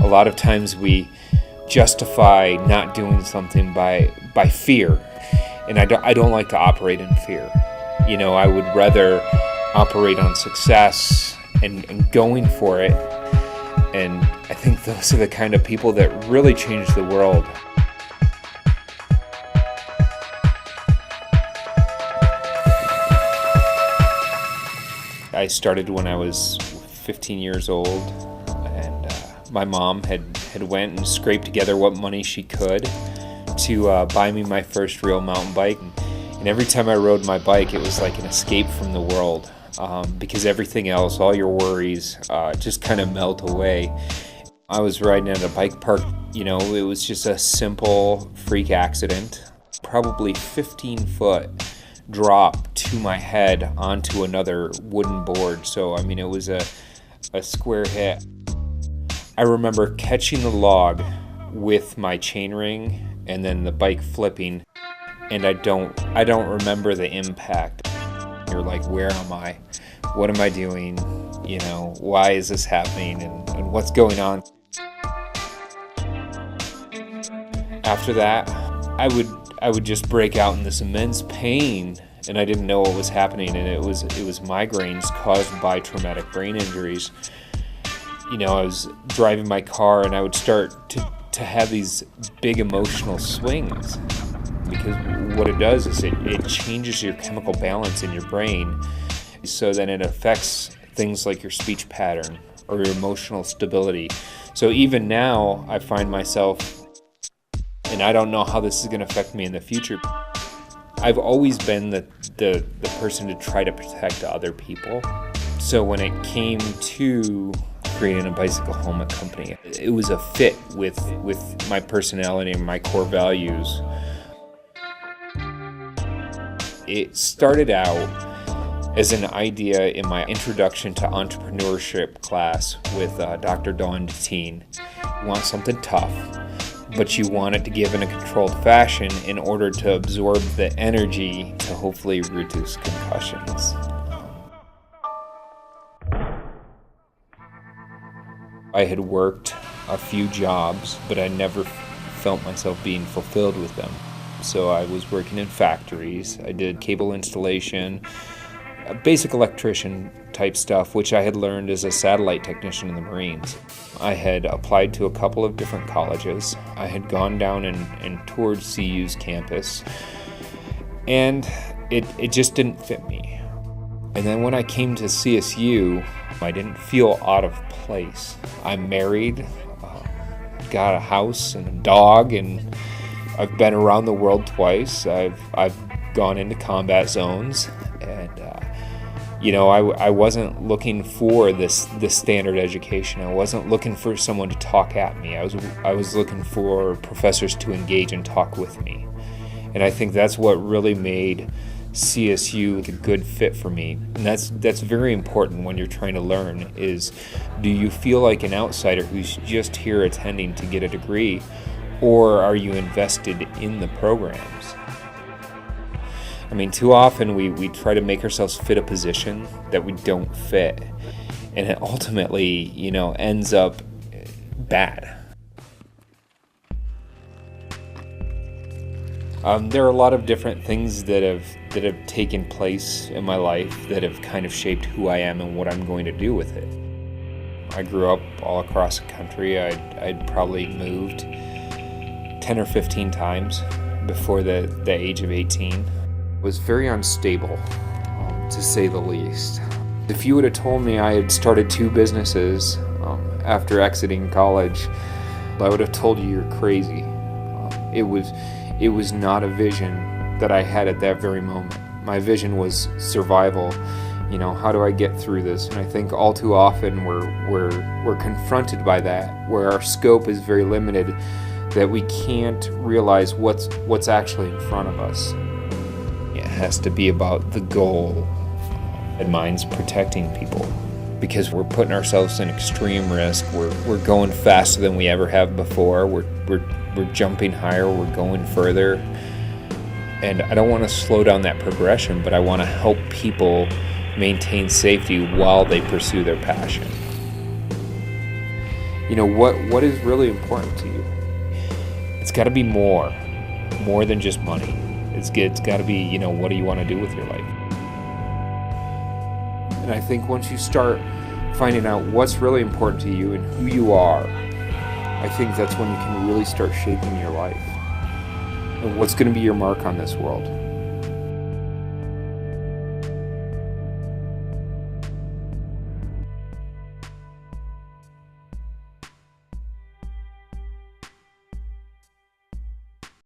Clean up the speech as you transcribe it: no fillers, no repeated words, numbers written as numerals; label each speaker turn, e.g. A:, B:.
A: A lot of times we justify not doing something by fear, and I don't like to operate in fear. I would rather operate on success and going for it, and I think those are the kind of people that really change the world. I started when I was 15 years old, and my mom had went and scraped together what money she could to buy me my first real mountain bike. And every time I rode my bike, it was like an escape from the world, because everything else, all your worries, just kind of melt away. I was riding at a bike park, it was just a simple freak accident, probably 15-foot drop to my head onto another wooden board. So, it was a square hit. I remember catching the log with my chainring and then the bike flipping, and I don't remember the impact. You're like, where am I? What am I doing? Why is this happening? And what's going on? After that, I would just break out in this immense pain, and I didn't know what was happening, and it was migraines caused by traumatic brain injuries. I was driving my car, and I would start to have these big emotional swings, because what it does is it changes your chemical balance in your brain, so then it affects things like your speech pattern or your emotional stability. So even now, I find myself, and I don't know how this is going to affect me in the future, I've always been the person to try to protect other people. So when it came to creating a bicycle helmet company, it was a fit with my personality and my core values. It started out as an idea in my introduction to entrepreneurship class with Dr. Dawn Deteen. You want something tough, but you want it to give in a controlled fashion in order to absorb the energy to hopefully reduce concussions. I had worked a few jobs, but I never felt myself being fulfilled with them. So I was working in factories. I did cable installation, basic electrician type stuff, which I had learned as a satellite technician in the Marines. I had applied to a couple of different colleges. I had gone down and toured CU's campus, and it just didn't fit me. And then when I came to CSU, I didn't feel out of place. I'm married, got a house and a dog, and I've been around the world twice. I've gone into combat zones, and I wasn't looking for this standard education. I wasn't looking for someone to talk at me. I was looking for professors to engage and talk with me. And I think that's what really made CSU a good fit for me. And that's very important when you're trying to learn, is do you feel like an outsider who's just here attending to get a degree, or are you invested in the programs? Too often we try to make ourselves fit a position that we don't fit, and it ultimately, ends up bad. There are a lot of different things that have taken place in my life that have kind of shaped who I am and what I'm going to do with it. I grew up all across the country. I'd probably moved 10 or 15 times before the age of 18. It was very unstable, to say the least. If you would have told me I had started 2 businesses after exiting college, I would have told you you're crazy. It was not a vision that I had at that very moment. My vision was survival. How do I get through this? And I think all too often we're confronted by that, where our scope is very limited, that we can't realize what's actually in front of us. It has to be about the goal, and mine's protecting people, because we're putting ourselves in extreme risk. We're going faster than we ever have before. We're jumping higher. We're going further. And I don't want to slow down that progression, but I want to help people maintain safety while they pursue their passion. What is really important to you? It's got to be more than just money. It's got to be, what do you want to do with your life? And I think once you start finding out what's really important to you and who you are, I think that's when you can really start shaping your life and what's going to be your mark on this world.